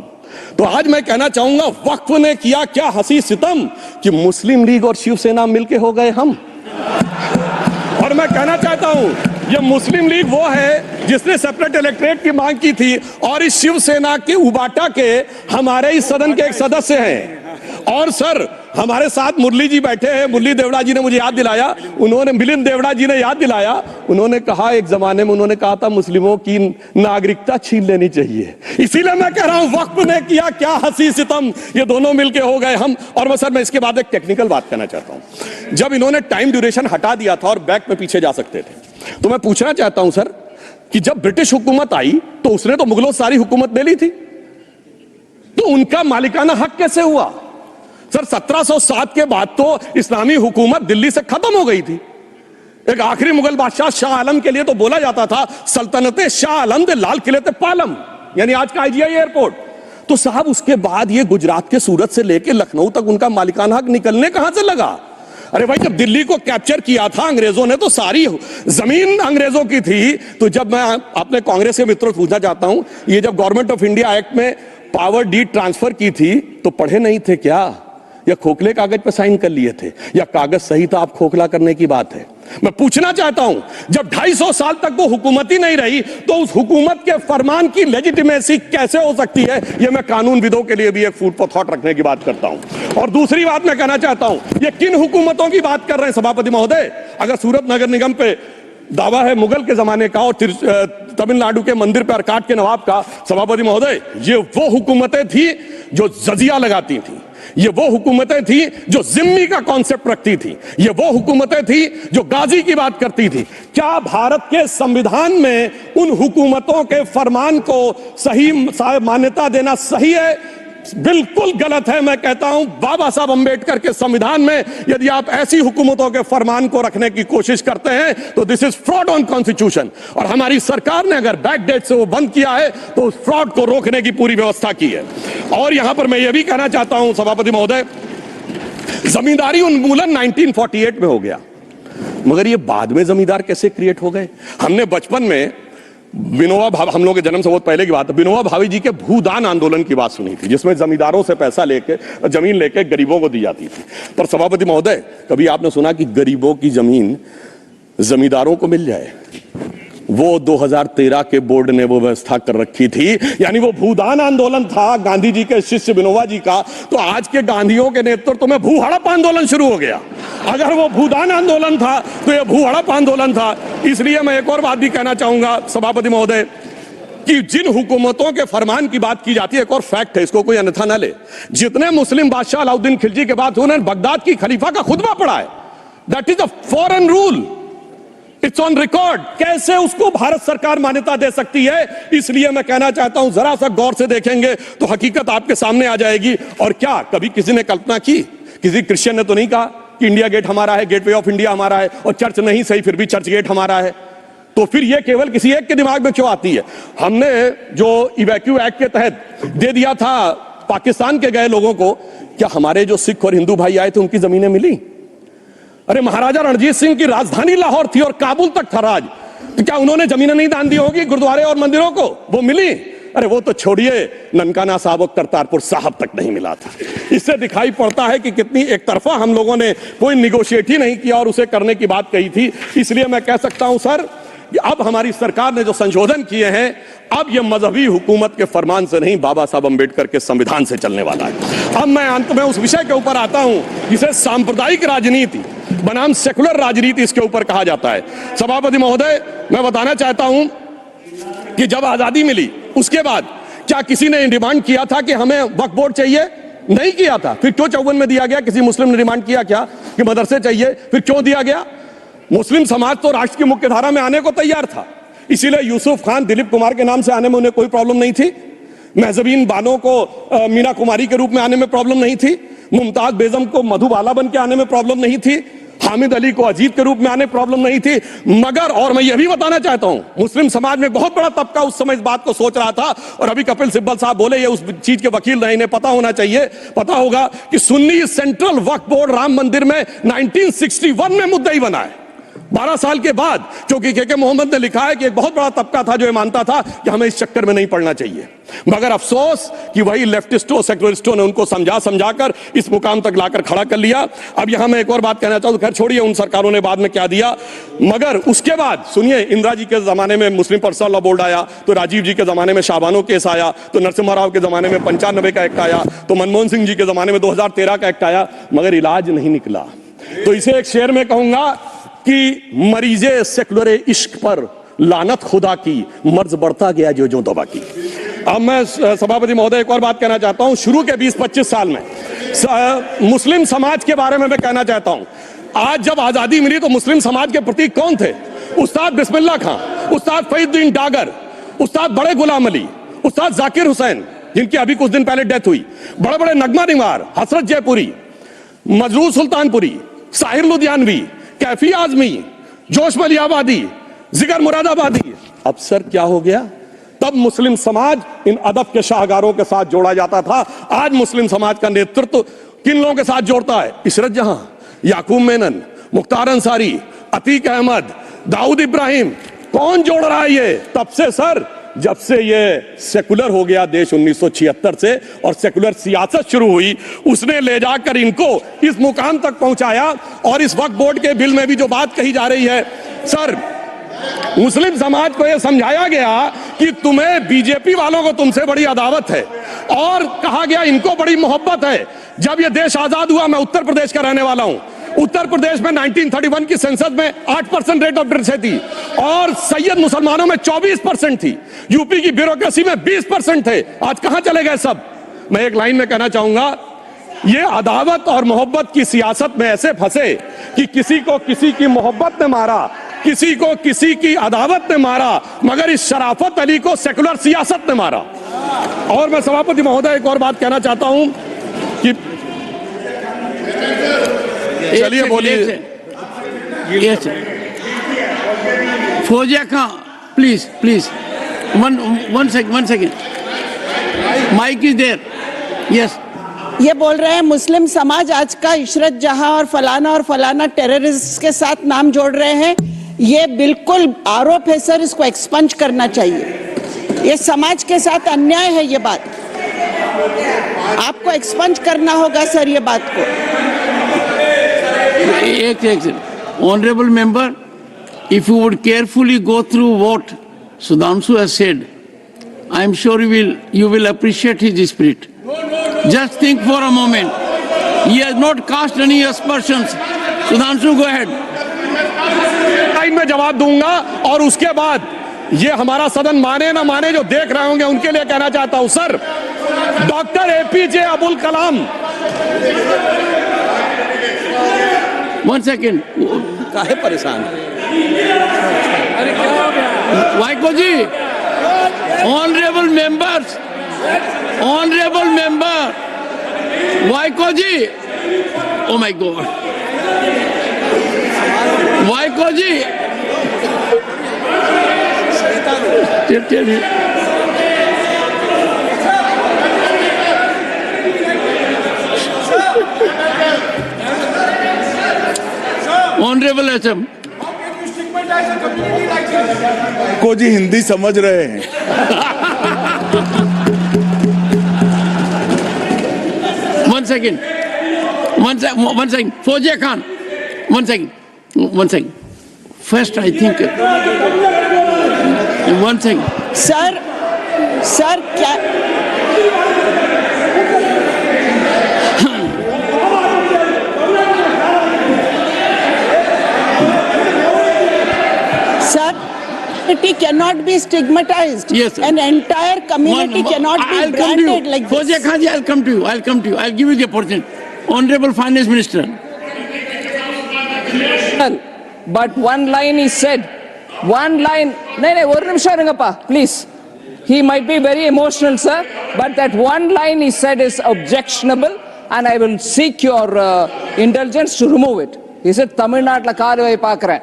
तो आज मैं कहना चाहूंगा, वक्त ने किया क्या हसी सितम कि मुस्लिम लीग और शिवसेना मिलके हो गए हम। और मैं कहना चाहता हूं, ये मुस्लिम लीग वो है जिसने सेपरेट इलेक्टोरेट की मांग की थी, और इस शिवसेना के उबाटा के हमारे इस सदन के एक सदस्य हैं। और सर, हमारे साथ मुरली जी बैठे हैं, मुरली देवड़ा जी ने मुझे याद दिलाया, उन्होंने मिलिंद देवड़ा जी ने याद दिलाया, उन्होंने कहा एक जमाने में उन्होंने कहा था मुस्लिमों की नागरिकता छीन लेनी चाहिए। इसीलिए मैं कह रहा हूं, वक्त ने किया क्या हसी सितम, ये दोनों मिलके हो गए हम। और सर, मैं इसके बाद एक टेक्निकल बात कहना चाहता हूं। जब इन्होंने टाइम ड्यूरेशन हटा दिया था और बैक में पीछे जा सकते थे, तो मैं पूछना चाहता हूं सर कि जब ब्रिटिश हुकूमत आई तो उसने तो मुगलों सारी हुकूमत ले ली थी, तो उनका मालिकाना हक कैसे हुआ। सर, 1707 के बाद तो इस्लामी हुकूमत दिल्ली से खत्म हो गई थी। एक आखिरी मुगल बादशाह शाह आलम के लिए तो बोला जाता था सल्तनते शाह आलम दे लाल किले ते पालम, यानी आज का IGI एयरपोर्ट। तो साहब उसके बाद ये गुजरात के सूरत से लेकर लखनऊ तक उनका मालिकाना हक निकलने कहां से लगा? अरे भाई, जब दिल्ली को कैप्चर किया था अंग्रेजों ने तो सारी जमीन अंग्रेजों की थी। तो जब मैं अपने कांग्रेस के मित्रों से पूछना चाहता हूं, ये जब गवर्नमेंट ऑफ इंडिया एक्ट में पावर डीड ट्रांसफर की थी तो पढ़े नहीं थे क्या, या खोखले कागज पर साइन कर लिए थे, या कागज सही था, आप खोखला करने की बात है? मैं पूछना चाहता हूं, जब 250 साल तक वो हुकूमत ही नहीं रही तो उस हुकूमत के फरमान की लेजिटिमेसी कैसे हो सकती है? ये मैं कानूनविदों के लिए भी एक फूड फॉर थॉट रखने की बात करता हूं। और दूसरी बात मैं कहना चाहता हूं, ये किन हुकूमतों की बात कर रहे हैं सभापति महोदय? अगर सूरत नगर निगम पे दावा है मुगल के जमाने का और तमिलनाडु के मंदिर पर अरकाट के नवाब का, सभापति महोदय, ये वो हुकूमतें थी जो जजिया लगाती थी, ये वो हुकूमतें थी जो जिम्मी का कॉन्सेप्ट रखती थी, ये वो हुकूमतें थी जो गाजी की बात करती थी। क्या भारत के संविधान में उन हुकूमतों के फरमान को सही मान्यता देना सही है? बिल्कुल गलत है। मैं कहता हूं, बाबा साहब अंबेडकर के संविधान में यदि आप ऐसी हुकूमतों के फरमान को रखने की कोशिश करते हैं तो this is fraud on constitution. और हमारी सरकार ने अगर बैक डेट से वो बंद किया है तो उस फ्रॉड को रोकने की पूरी व्यवस्था की है। और यहां पर मैं ये भी कहना चाहता हूं सभापति महोदय, जमींदारी उन्मूलन 1948 में हो गया, मगर ये बाद में जमींदार कैसे क्रिएट हो गए? हमने बचपन में विनोबा भावे, हम लोग के जन्म से बहुत पहले की बात है, विनोबा भावे जी के भूदान आंदोलन की बात सुनी थी, जिसमें जमींदारों से पैसा लेके जमीन लेके गरीबों को दी जाती थी। पर सभापति महोदय, कभी आपने सुना कि गरीबों की जमीन जमींदारों को मिल जाए? वो 2013 के बोर्ड ने वो व्यवस्था कर रखी थी। यानी वो भूदान आंदोलन था गांधी जी के शिष्य विनोबा जी का, तो आज के गांधियों के नेतृत्व में भू हड़प आंदोलन शुरू हो गया। अगर वो भूदान आंदोलन था तो ये भू हड़प आंदोलन था। इसलिए मैं एक और बात भी कहना चाहूंगा सभापति महोदय कि जिन हुकूमतों के फरमान की बात की जाती है, एक और फैक्ट है, इसको कोई अन्यथा न ले, जितने मुस्लिम बादशाह अलाउद्दीन खिलजी के बाद उन्होंने बगदाद की खलीफा का खुतबा पढ़ा है। That is a foreign rule, it's on record. कैसे उसको भारत सरकार मान्यता दे सकती है? इसलिए मैं कहना चाहता हूं, जरा सा गौर से देखेंगे तो हकीकत आपके सामने आ जाएगी। और क्या कभी किसी ने कल्पना की, किसी क्रिश्चियन ने तो नहीं कहा कि इंडिया गेट हमारा है, गेटवे ऑफ इंडिया हमारा है, और चर्च नहीं सही फिर भी चर्च गेट हमारा है? तो फिर यह केवल किसी एक के दिमाग में क्यों आती है? हमने जो इवैक्यू एक्ट के तहत दे दिया था पाकिस्तान के गए लोगों को, क्या हमारे जो सिख और हिंदू भाई आए थे उनकी जमीनें मिली? अरे महाराजा रणजीत सिंह की राजधानी लाहौर थी और काबुल तक था राज, तो क्या उन्होंने जमीनें नहीं दान दी होगी गुरुद्वारे और मंदिरों को? वो मिली? अरे वो तो छोड़िए, ननकाना साहब और करतारपुर साहब तक नहीं मिला था। इससे दिखाई पड़ता है कि कितनी एक तरफा हम लोगों ने कोई निगोशिएट ही नहीं किया और उसे करने की बात कही थी। इसलिए मैं कह सकता हूं सर कि अब हमारी सरकार ने जो संशोधन किए हैं, अब यह मजहबी हुकूमत के फरमान से नहीं, बाबा साहब अंबेडकर के संविधान से चलने वाला है। अब मैं अंत में उस विषय के ऊपर आता हूं जिसे सांप्रदायिक राजनीति बनाम सेकुलर राजनीति इसके ऊपर कहा जाता है। सभापति महोदय, मैं बताना चाहता हूं कि जब आजादी मिली उसके बाद क्या किसी ने डिमांड किया था कि हमें वक्फ बोर्ड चाहिए? नहीं किया था। फिर क्यों 54 में दिया गया? किसी मुस्लिम ने डिमांड किया क्या कि मदरसे चाहिए? फिर क्यों दिया गया? मुस्लिम समाज तो राष्ट्र की मुख्य धारा में आने को तैयार था, इसीलिए यूसुफ खान, दिलीप कुमार के नाम से आने में उन्हें कोई प्रॉब्लम नहीं थी। महजबीन बानो को मीना कुमारी के रूप में आने में प्रॉब्लम नहीं थी। मुमताज बेगम को मधुबाला बन के आने में प्रॉब्लम नहीं थी। हामिद अली को अजीत के रूप में आने प्रॉब्लम नहीं थी। मगर और मैं यह भी बताना चाहता हूं, मुस्लिम समाज में बहुत बड़ा तबका उस समय इस बात को सोच रहा था, और अभी कपिल सिब्बल साहब बोले ये उस चीज के वकील नहीं, इन्हें पता होना चाहिए, पता होगा कि सुन्नी सेंट्रल वक्फ बोर्ड राम मंदिर में 1961 में मुद्दई बना है, 12 साल के बाद। क्योंकि के मोहम्मद ने लिखा है कि एक बहुत बड़ा तबका था जो ये मानता था कि हमें इस चक्कर में नहीं पड़ना चाहिए। मगर अफसोस कि वही लेफ्टिस्टों सेकुलरिस्टों ने उनको समझाकर इस मुकाम तक लाकर खड़ा कर लिया। अब यहां मैं एक और बात कहना चाहूं, खैर छोड़िए उन सरकारों ने बाद में क्या दिया, मगर उसके बाद सुनिए, इंदिरा जी के जमाने में मुस्लिम पर्सनल लॉ बोर्ड आया, तो राजीव जी के जमाने में शाहबानो केस आया, तो नरसिम्हा राव के जमाने में 95 का एक्ट आया, तो मनमोहन सिंह जी के जमाने में 2013 का एक्ट आया, मगर इलाज नहीं निकला। तो इसे एक शेर में कहूंगा कि मरीजे सेकुलर इश्क पर लानत खुदा की, मर्ज बढ़ता गया जो दवा की। अब मैं सभापति महोदय एक और बात कहना चाहता हूं, शुरू के 20-25 साल में मुस्लिम समाज के बारे में मैं कहना चाहता हूं। आज जब आजादी मिली तो मुस्लिम समाज के प्रतीक कौन थे? उस्ताद बिस्मिल्लाह खां, उस्ताद फरीदुद्दीन डागर, उस्ताद बड़े गुलाम अली, उस्ताद जाकिर हुसैन, जिनकी अभी कुछ दिन पहले डेथ हुई, बड़े बड़े नगमा निवार, हसरत जयपुरी, मजरूर सुल्तानपुरी, साहिर लुधियानवी, कैफी आजमी, जोश मलियाबादी, जिगर मुरादाबादी। अब सर क्या हो गया? तब मुस्लिम समाज इन अदब के शाहकारों के साथ जोड़ा जाता था। आज मुस्लिम समाज का नेतृत्व किन लोगों के साथ जोड़ता है? इशरत जहां, याकूब मेनन, मुख्तार अंसारी, अतीक अहमद, दाऊद इब्राहिम। कौन जोड़ रहा है ये? तब से सर, जब से ये सेकुलर हो गया देश 1976 से और सेकुलर सियासत शुरू हुई, उसने ले जाकर इनको इस मुकाम तक पहुंचाया। और इस वक्फ बोर्ड के बिल में भी जो बात कही जा रही है सर, मुस्लिम समाज को यह समझाया गया कि तुम्हें बीजेपी वालों को तुमसे बड़ी अदावत है, और कहा गया इनको बड़ी मोहब्बत है। जब यह देश आजाद हुआ, मैं उत्तर प्रदेश का रहने वाला हूं, उत्तर प्रदेश में 1931 की सेंसस में 8% रेट ऑफ डेथ थी और सैयद मुसलमानों में 24% थी। यूपी की ब्यूरोक्रेसी में 20% थे। आज कहां चले गए सब? मैं एक लाइन में कहना चाहूंगा, ये अदावत और मोहब्बत की सियासत में ऐसे फंसे कि किसी को किसी की मोहब्बत ने मारा, किसी को किसी की अदावत ने मारा, मगर इस शराफत अली को सेकुलर सियासत ने मारा। और मैं सभापति महोदय एक और बात कहना चाहता हूं कि चलिए बोलिए। Fauzia Khan, please please, one second, mic is there. Yes, ये बोल रहे हैं मुस्लिम समाज आज का इशरत जहां और फलाना टेररिस्ट के साथ नाम जोड़ रहे हैं। ये बिल्कुल आरोप है सर, इसको एक्सपंज करना चाहिए। ये समाज के साथ अन्याय है, ये बात आपको एक्सपंज करना होगा सर, ये बात को। एक honorable member, if you would carefully go through what Sudhanshu has said, I am sure you will appreciate his spirit. Just think for a moment. He has not cast any aspersions. Sudhanshu, go ahead. Time में जवाब दूंगा और उसके बाद ये हमारा सदन माने ना माने, जो देख रहे होंगे उनके लिए कहना चाहता हूं sir, doctor APJ Abdul Kalam. One second. काहे परेशान? वाइको जी, honorable member, Vaiko ji, oh my God, Vaiko जी, चलिए। ऑनरेबल एचएम को जी हिंदी समझ रहे हैं। One second, Fauzia Khan, one second, first I think, one second sir क्या community cannot be stigmatized. Yes, sir. An entire community cannot be branded like this. Fauziya Khan ji, I'll come to you. I'll give you the opportunity. Honorable Finance Minister. But one line is said. One line. No, one nimisham irungappa, please. He might be very emotional, sir, but that one line he said is objectionable, and I will seek your indulgence to remove it. He said, Tamil Nadu la kaaruvai paakren.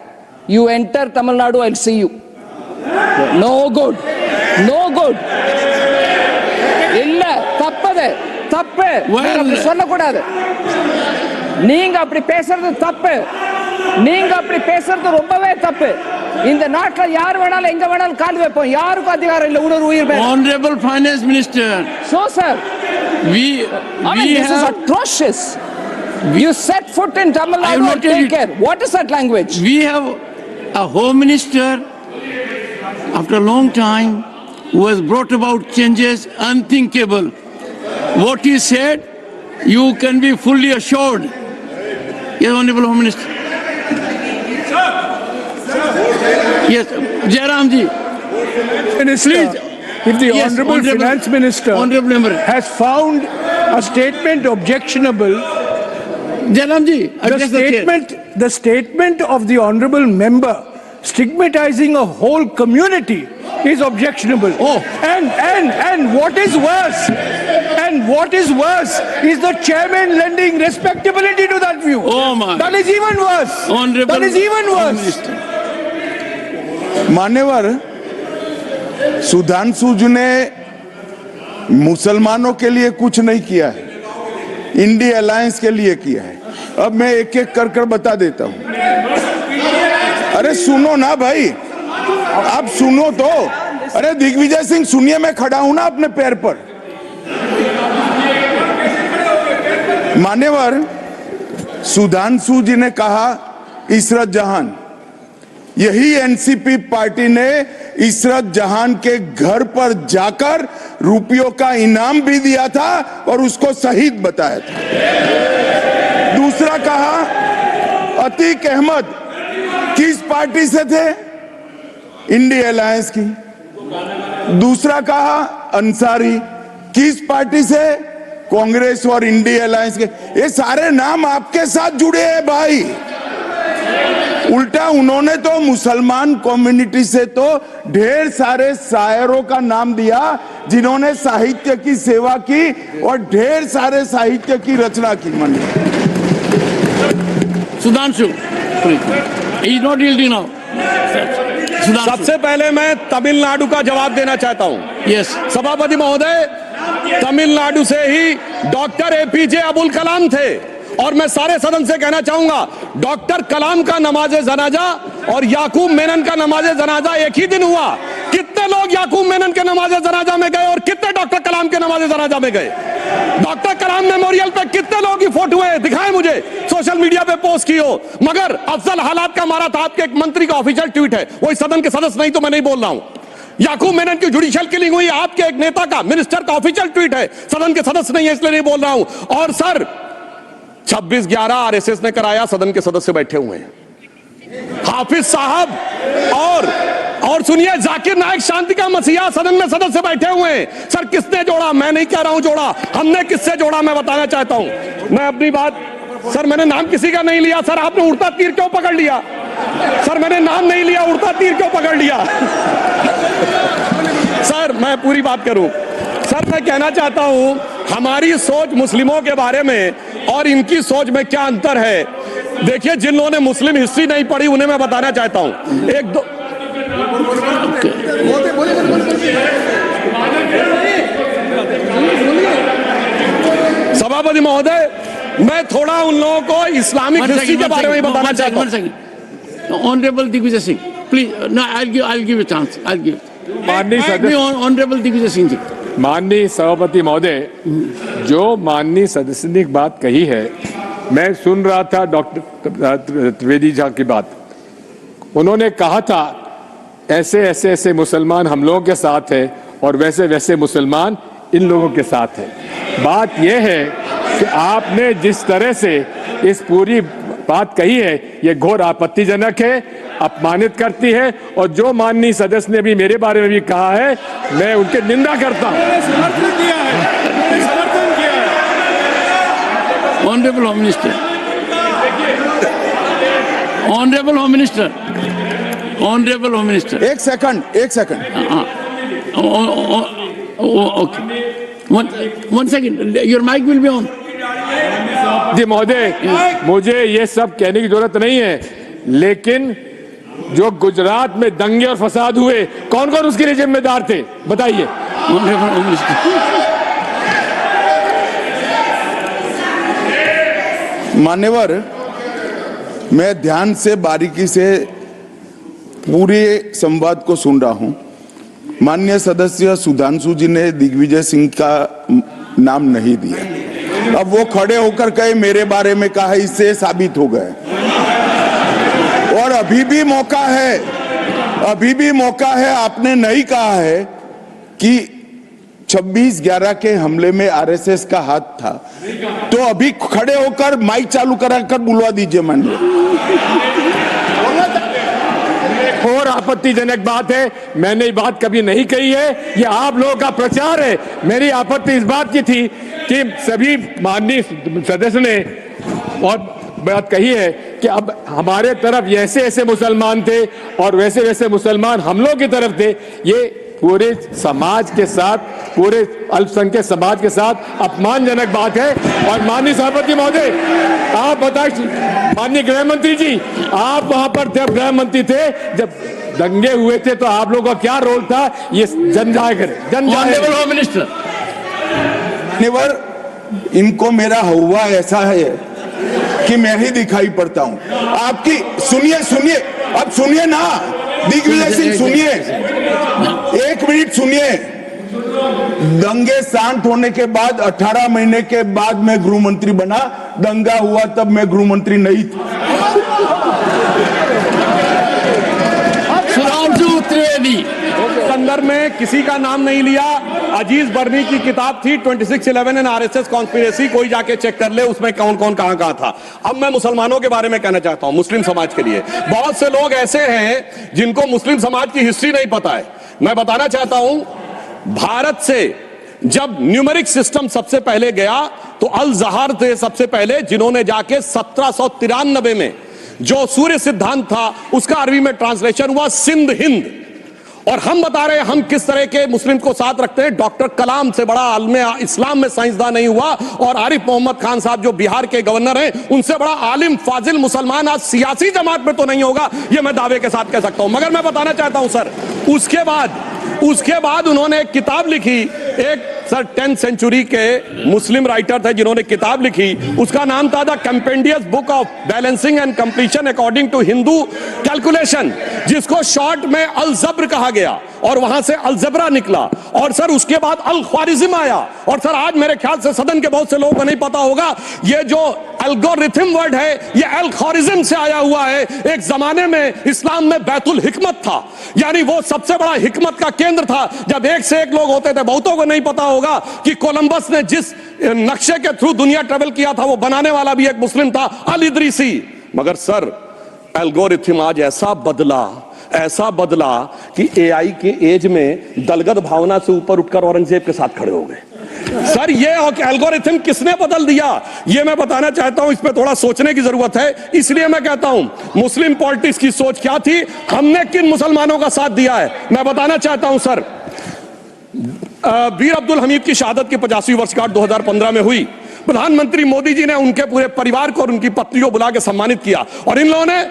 You enter Tamil Nadu, I'll see you. No good. No good. இல்ல தப்பது தப்பு. அப்படி சொல்லக்கூடாது. நீங்க அப்படி பேசுறது தப்பு. நீங்க அப்படி பேசுறது ரொம்பவே தப்பு. இந்த நாட்டுல யார் வேணாலும் எங்க வேணாலும் கால் வைப்போம். யாருக்கும் அதிகாரம் இல்ல ஒரு உயிர் மேல. Honorable Finance Minister. So sir, this is atrocious. You set foot in Tamil Nadu and take care. What is that language? We have a Home Minister after a long time who has brought about changes unthinkable. What he said, you can be fully assured. Yes, Honorable Home Minister. Yes, Jairam ji. Minister, please. If the Honorable Finance Minister has found a statement objectionable, Jairam ji, the statement of the Honorable Member stigmatizing a whole community is objectionable. Oh. And what is worse is the chairman lending respectability to that view. Oh my. That is even worse. Honorable that is even worse. मान्यवर सुधांशु जी ने मुसलमानों के लिए कुछ नहीं किया है, India alliance के लिए किया है। अब मैं एक एक कर कर बता देता हूं। अरे सुनो ना भाई, आप सुनो तो। अरे दिग्विजय सिंह सुनिए, मैं खड़ा हूं ना अपने पैर पर। मान्यवर सुधांशु जी ने कहा इशरत जहान, यही एनसीपी पार्टी ने इशरत जहान के घर पर जाकर रुपयों का इनाम भी दिया था और उसको शहीद बताया था। दूसरा कहा अतीक अहमद किस पार्टी से थे? इंडिया अलायंस की। दूसरा कहा अंसारी किस पार्टी से? कांग्रेस और इंडिया अलायंस के। ये सारे नाम आपके साथ जुड़े हैं भाई। उल्टा उन्होंने तो मुसलमान कम्युनिटी से तो ढेर सारे शायरों का नाम दिया जिन्होंने साहित्य की सेवा की और ढेर सारे साहित्य की रचना की। मन Sudhanshu, he is not yielding now. Sudhanshu, सबसे पहले मैं तमिलनाडु का जवाब देना चाहता हूं। yes. सभापति महोदय, तमिलनाडु से ही डॉक्टर एपीजे अबुल कलाम थे और मैं सारे सदन से कहना चाहूंगा, डॉक्टर कलाम का नमाज जनाजा और याकूब मेनन का नमाज जनाजा एक ही दिन हुआ। कितने लोग याकूब मेनन के नमाज जनाजा में गए और कितने डॉक्टर कलाम के नमाज जनाजा में गए? डॉक्टर कलाम मेमोरियल पे कितने लोगों की फोटो है? दिखाएं मुझे, सोशल मीडिया पे पोस्ट की हो। मगर अफजल हालात का मारा था, आपके एक मंत्री का ऑफिशियल ट्वीट है, वो इस सदन के सदस्य नहीं तो मैं नहीं बोल रहा हूं। याकूब मेनन की जुडिशियल किलिंग हुई, आपके एक नेता का, मिनिस्टर का ऑफिशियल ट्वीट है, सदन के सदस्य नहीं है इसलिए नहीं बोल रहा हूं। और सर 26/11 आरएसएस ने कराया, सदन के सदस्य बैठे हुए हैं। हाफिज साहब और सुनिए, जाकिर नायक शांति का मसीहा सदन में सदस्य बैठे हुए हैं। सर किसने जोड़ा? मैं नहीं कह रहा हूं जोड़ा, हमने किससे जोड़ा मैं बताना चाहता हूं। मैं अपनी बात, सर मैंने नाम किसी का नहीं लिया। सर आपने उड़ता तीर क्यों पकड़ लिया? सर मैंने नाम नहीं लिया, उड़ता तीर क्यों पकड़ लिया? सर मैं पूरी बात करूं। सर मैं कहना चाहता हूं, हमारी सोच मुस्लिमों के बारे में और इनकी सोच में क्या अंतर है। देखिए, जिन लोगों ने मुस्लिम हिस्ट्री नहीं पढ़ी उन्हें मैं बताना चाहता हूं। एक दो सभापति महोदय, मैं थोड़ा उन लोगों को इस्लामिक हिस्ट्री के बारे में बताना चाहता हूं। Honourable Digvijaya Singh, please, no, I'll give a chance. I'll give. Honourable Digvijaya Singh ji. माननीय सभापति महोदय, जो माननीय सदस्य ने एक बात कही है, मैं सुन रहा था डॉक्टर त्रिवेदी जी की बात। उन्होंने कहा था ऐसे मुसलमान हम लोगों के साथ है और वैसे वैसे मुसलमान इन लोगों के साथ है। बात यह है कि आपने जिस तरह से इस पूरी बात कही है, ये घोर आपत्तिजनक है, अपमानित करती है। और जो माननीय सदस्य ने भी मेरे बारे में भी कहा है, मैं उनकी निंदा करता हूं। Honourable home minister, honourable home minister, honourable home minister, एक second. Okay, one second, your mic will be on. जी महोदय, मुझे ये सब कहने की जरूरत नहीं है, लेकिन जो गुजरात में दंगे और फसाद हुए, कौन कौन उसके लिए जिम्मेदार थे बताइए। ऑनरेबल होम मिनिस्टर, मान्यवर, मैं ध्यान से बारीकी से पूरे संवाद को सुन रहा हूं। माननीय सदस्य सुधांशु जी ने दिग्विजय सिंह का नाम नहीं दिया। अब वो खड़े होकर कहे मेरे बारे में कहा, इससे साबित हो गए। और अभी भी मौका है, आपने नहीं कहा है कि 26/11 के हमले में आरएसएस का हाथ था, तो अभी खड़े होकर माइक चालू कराकर बुलवा दीजिए। और आपत्तिजनक बात है, मैंने ये बात कभी नहीं कही है, ये आप लोगों का प्रचार है। मेरी आपत्ति इस बात की थी कि सभी माननीय सदस्य ने और बात कही है कि अब हमारे तरफ ऐसे मुसलमान थे और वैसे मुसलमान हम लोग की तरफ थे। ये पूरे समाज के साथ, पूरे अल्पसंख्यक समाज के साथ अपमानजनक बात है। और माननीय सभापति महोदय, आप बताइए, माननीय गृह मंत्री जी, आप वहां पर थे, गृह मंत्री थे, जब दंगे हुए थे तो आप लोगों का क्या रोल था, ये जन जाहिर करे, जन जाहिर। Honorable Home Minister. नेवर इनको मेरा हवा ऐसा है कि मैं ही दिखाई पड़ता हूं आपकी। सुनिए अब सुनिए ना दिग्विजय सिंह, सुनिए 1 मिनट सुनिए। दंगे शांत होने के बाद 18 महीने के बाद मैं गृह मंत्री बना, दंगा हुआ तब मैं गृह मंत्री नहीं था। सुधांशु त्रिवेदी। संदर्भ में किसी का नाम नहीं लिया। अजीज बर्नी की किताब थी 2611 एंड आरएसएस कॉन्स्पिरेसी, कोई जाके चेक कर ले उसमें कौन कौन कहां कहां था। अब मैं मुसलमानों के बारे में कहना चाहता हूं, मुस्लिम समाज के लिए। बहुत से लोग ऐसे हैं जिनको मुस्लिम समाज की हिस्ट्री नहीं पता है। मैं बताना चाहता हूं, भारत से जब न्यूमेरिक सिस्टम सबसे पहले गया तो अल जहार थे सबसे पहले, जिन्होंने जाके 1793 में जो सूर्य सिद्धांत था उसका अरबी में ट्रांसलेशन हुआ सिंध हिंद। और हम बता रहे हैं हम किस तरह के मुस्लिम को साथ रखते हैं। डॉक्टर कलाम से बड़ा आलिम इस्लाम में साइंसदान नहीं हुआ, और आरिफ मोहम्मद खान साहब जो बिहार के गवर्नर हैं उनसे बड़ा आलिम फाजिल मुसलमान आज सियासी जमात में तो नहीं होगा, ये मैं दावे के साथ कह सकता हूं। मगर मैं बताना चाहता हूं सर, उसके बाद उन्होंने एक किताब लिखी, एक सर 10th सेंचुरी के मुस्लिम राइटर थे जिन्होंने किताब लिखी, उसका नाम था the compendious book of balancing and completion according to Hindu calculation, जिसको शॉर्ट में अल जब्र कहा गया, और वहां से अलजबरा निकला। और सर उसके बाद अल ख्वारिज्म आया। और सर आज मेरे ख्याल से सदन के बहुत से लोगों को नहीं पता होगा, ये जो एल्गोरिथम वर्ड है ये अल ख्वारिज्म से आया हुआ है। एक जमाने में इस्लाम में बैतुल हिकमत था, यानी वो सबसे बड़ा हिकमत का केंद्र था, जब एक से एक लोग होते थे। बहुतों को नहीं पता होगा कि कोलंबस ने जिस नक्शे के थ्रू दुनिया ट्रेवल किया था वो बनाने वाला भी एक मुस्लिम था, अल इदरीसी। मगर सर एल्गोरिथम आज ऐसा बदला कि एआई के एज में दलगत भावना से ऊपर उठकर औरंगजेब के साथ खड़े हो गए। सर ये एल्गोरिथम किसने बदल दिया, ये मैं बताना चाहता हूं। इस पे थोड़ा सोचने की जरूरत है। इसलिए मैं कहता हूं मुस्लिम पॉलिटिक्स की सोच क्या थी, हमने किन मुसलमानों का साथ दिया है, मैं बताना चाहता हूं सर। वीर अब्दुल हमीद की शहादत की 50वीं वर्षगांठ 2015 में हुई। प्रधानमंत्री मोदी जी ने उनके पूरे परिवार को और उनकी पत्नी को बुला के सम्मानित किया, और इन लोगों ने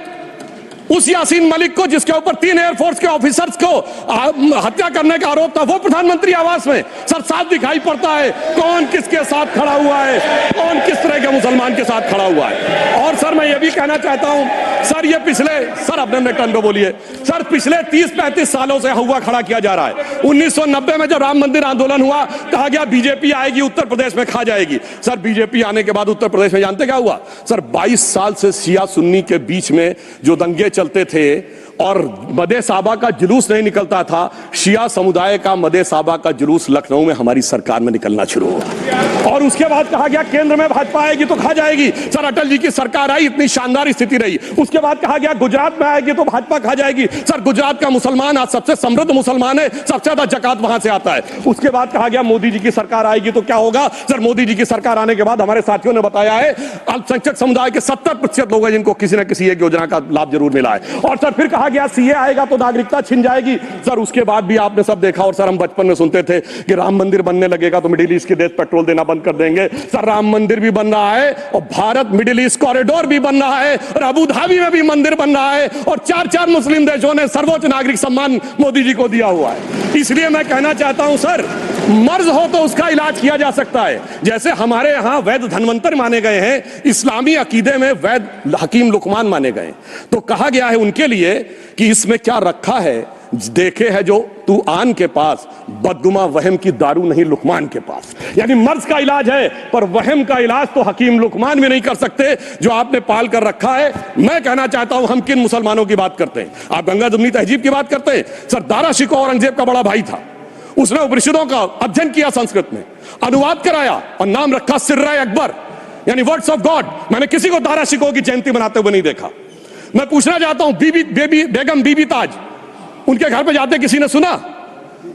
उस यासीन मलिक को, जिसके ऊपर 3 एयरफोर्स के ऑफिसर्स को हत्या करने का आरोप था, वो प्रधानमंत्री आवास में सर साफ दिखाई पड़ता है कौन किसके साथ खड़ा हुआ है, कौन किस तरह के मुसलमान के साथ खड़ा हुआ है। और सर मैं ये भी कहना चाहता हूं सर, ये पिछले सर अपने टर्न पे बोलिए सर, पिछले 30-35 सालों से हुआ खड़ा किया जा रहा है। 1990 में जब राम मंदिर आंदोलन हुआ, कहा गया बीजेपी आएगी उत्तर प्रदेश में खा जाएगी। सर बीजेपी आने के बाद उत्तर प्रदेश में जानते क्या हुआ सर, 22 साल से शिया सुन्नी के बीच में जो दंगे चलते थे और मदे साबा का जुलूस नहीं निकलता था, शिया समुदाय का मदे साबा का जुलूस लखनऊ में हमारी सरकार में निकलना शुरू हुआ। और उसके बाद कहा गया केंद्र में भाजपा आएगी तो खा जाएगी। सर अटल जी की सरकार आई, इतनी शानदार स्थिति रही। उसके बाद कहा गया गुजरात में आएगी तो भाजपा खा जाएगी। सर गुजरात का मुसलमान आज सबसे समृद्ध मुसलमान है, सबसे ज्यादा जकात वहां से आता है। उसके बाद कहा गया मोदी जी की सरकार आएगी तो क्या होगा। सर मोदी जी की सरकार आने के बाद हमारे साथियों ने बताया है अल्पसंख्यक समुदाय के 70% लोग हैं जिनको किसी न किसी एक योजना का लाभ जरूर मिला है। और सर फिर कहा गया सीए आएगा तो नागरिकता छिन जाएगी। सर उसके बाद भी आपने सब देखा, और सर हम बचपन में सुनते थे कि राम मंदिर बनने लगेगा तो मिडिल ईस्ट के देश पेट्रोल देना बंद कर देंगे। सर राम मंदिर भी बन रहा है, और भारत मिडिल ईस्ट कॉरिडोर भी बन रहा है, और अबू धाबी में भी मंदिर बन रहा है, और 4 मुस्लिम देशों ने सर्वोच्च नागरिक सम्मान मोदी जी को दिया हुआ है। इसलिए मैं कहना चाहता हूं सर, मर्ज हो तो उसका इलाज किया जा सकता है। जैसे हमारे यहां वैद धन्वंतर माने गए हैं, इस्लामी अकीदे में वैद हकीम लुकमान माने गए, तो कहा गया है उनके लिए कि इसमें क्या रखा है, देखे है जो तू आन के पास, बदगुमा वहम की दारू नहीं लुकमान के पास। यानी मर्ज का इलाज है, पर वहम का इलाज तो हकीम लुकमान भी नहीं कर सकते जो आपने पाल कर रखा है। मैं कहना चाहता हूं हम किन मुसलमानों की बात करते हैं। आप गंगा जमुनी तहजीब की बात करते हैं। सर दारा शिकोह औरंगजेब का बड़ा भाई था, उसने उपनिषदों का अध्ययन किया, संस्कृत में अनुवाद कराया और नाम रखा सिर्रा अकबर, यानी वर्ड्स ऑफ गॉड। मैंने किसी को दारा शिकोह की जयंती मनाते हुए नहीं देखा। मैं पूछना चाहता हूं बेगम बीबी ताज, उनके घर पे जाते किसी ने सुना?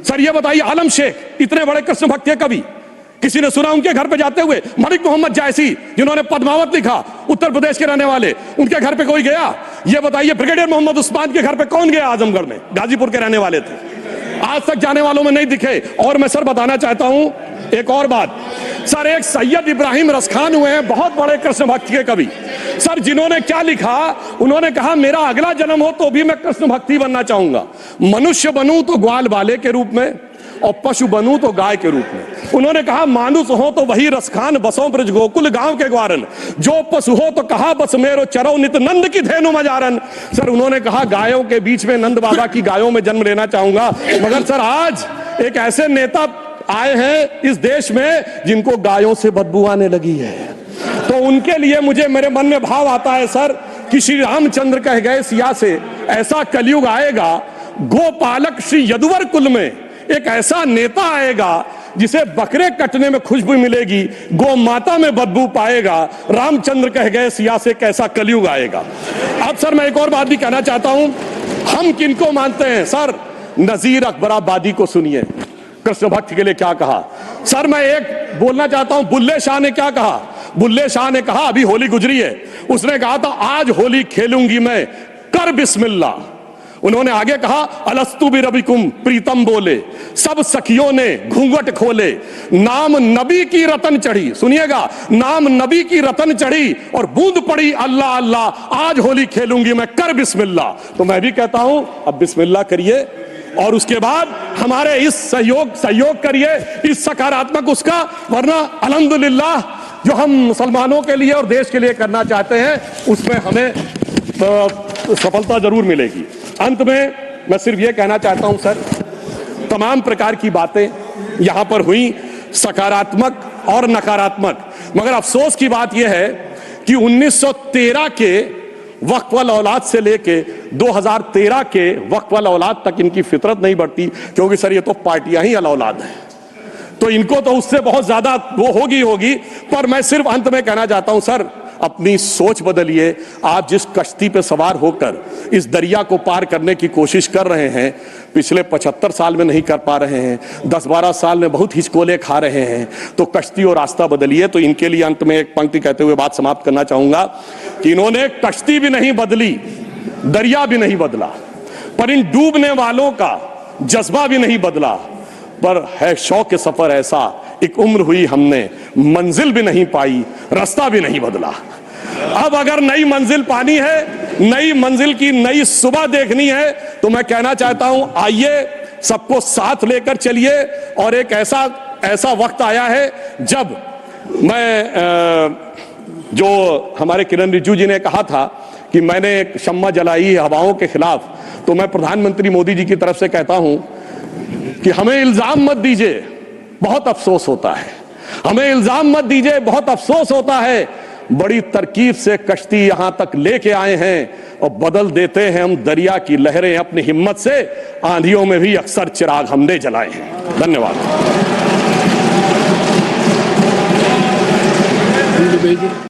सर ये बताइए, आलम शेख इतने बड़े कृष्ण भक्त कवि, किसी ने सुना उनके घर पे जाते हुए? मलिक मोहम्मद जायसी जिन्होंने पद्मावत लिखा, उत्तर प्रदेश के रहने वाले, उनके घर पे कोई गया? ये बताइए ब्रिगेडियर मोहम्मद उस्मान के घर पे कौन गया? आजमगढ़ में, गाजीपुर के रहने वाले थे, आज तक जाने वालों में नहीं दिखे। और मैं सर बताना चाहता हूं एक और बात, सर एक सैयद इब्राहिम रसखान हुए हैं, बहुत बड़े कृष्ण भक्त के कवि। सर जिन्होंने क्या लिखा, उन्होंने कहा मेरा अगला जन्म हो तो भी मैं कृष्ण भक्ति बनना चाहूंगा। मनुष्य बनूं तो ग्वाल बाले के रूप में और पशु बनूं तो गाय के रूप में। उन्होंने कहा मानुष हो तो वही रसखान, बसों ब्रज गोकुल गांव के ग्वारन। जो पशु हो तो कहा बस मेरो चरो नित नंद की धेनु मजारन। सर उन्होंने कहा गायों के बीच में नंद बाबा की गायों में जन्म लेना चाहूंगा। मगर सर आज एक ऐसे नेता आए हैं इस देश में जिनको गायों से बदबू आने लगी है, तो उनके लिए मुझे मेरे मन में भाव आता है सर कि श्री रामचंद्र कह गए सिया से ऐसा कलयुग आएगा, गोपालक श्री यदुवर कुल में एक ऐसा नेता आएगा जिसे बकरे कटने में खुशबू मिलेगी, गौ माता में बदबू पाएगा। रामचंद्र कह गए सिया से कैसा कलयुग आएगा। अब सर मैं एक और बात भी कहना चाहता हूं, हम किनको मानते हैं सर? नजीर अकबराबादी को सुनिए, कृष्ण भक्त के लिए क्या कहा। सर मैं एक बोलना चाहता हूं, बुल्ले शाह ने क्या कहा। बुल्ले शाह ने कहा, अभी होली गुजरी है, उसने कहा था आज होली खेलूंगी मैं, कर बिस्मिल्लाह। उन्होंने आगे कहा अलस्तु भी रबिकुम प्रीतम बोले, सब सखियों ने घूंघट खोले, नाम नबी की रतन चढ़ी, सुनिएगा, नाम नबी की रतन चढ़ी और बूंद पड़ी अल्लाह अल्लाह, आज होली खेलूंगी मैं, कर बिस्मिल्लाह। तो मैं भी कहता हूं अब बिस्मिल्लाह करिए और उसके बाद हमारे इस सहयोग करिए, इस सकारात्मक उसका, वरना अल्हम्दुलिल्लाह जो हम मुसलमानों के लिए और देश के लिए करना चाहते हैं उसमें हमें सफलता जरूर मिलेगी। अंत में मैं सिर्फ ये कहना चाहता हूं सर, तमाम प्रकार की बातें यहां पर हुई, सकारात्मक और नकारात्मक, मगर अफसोस की बात यह है कि 1913 के वक्फ वाल औलाद से लेके 2013 के वक्फ वाल औलाद तक इनकी फितरत नहीं बढ़ती, क्योंकि सर ये तो पार्टियां ही अल औलाद हैं, तो इनको तो उससे बहुत ज्यादा वो होगी। पर मैं सिर्फ अंत में कहना चाहता हूं सर, अपनी सोच बदलिए। आप जिस कश्ती पे सवार होकर इस दरिया को पार करने की कोशिश कर रहे हैं, पिछले 75 साल में नहीं कर पा रहे हैं, 10-12 साल में बहुत हिचकोले खा रहे हैं, तो कश्ती और रास्ता बदलिए। तो इनके लिए अंत में एक पंक्ति कहते हुए बात समाप्त करना चाहूंगा कि इन्होंने कश्ती भी नहीं बदली, दरिया भी नहीं बदला, पर इन डूबने वालों का जज्बा भी नहीं बदला, पर है शौक के सफर ऐसा, एक उम्र हुई हमने, मंजिल भी नहीं पाई, रास्ता भी नहीं बदला। अब अगर नई मंजिल पानी है, नई मंजिल की नई सुबह देखनी है, तो मैं कहना चाहता हूं आइए सबको साथ लेकर चलिए। और एक ऐसा वक्त आया है जब मैं जो हमारे किरण रिजिजू जी ने कहा था कि मैंने एक शम्मा जलाई हवाओं के खिलाफ, तो मैं प्रधानमंत्री मोदी जी की तरफ से कहता हूं कि हमें इल्जाम मत दीजिए, बहुत अफसोस होता है, हमें इल्जाम मत दीजिए, बहुत अफसोस होता है। बड़ी तरकीब से कश्ती यहां तक लेके आए हैं और बदल देते हैं हम दरिया की लहरें अपनी हिम्मत से, आंधियों में भी अक्सर चिराग हमने जलाए हैं। धन्यवाद।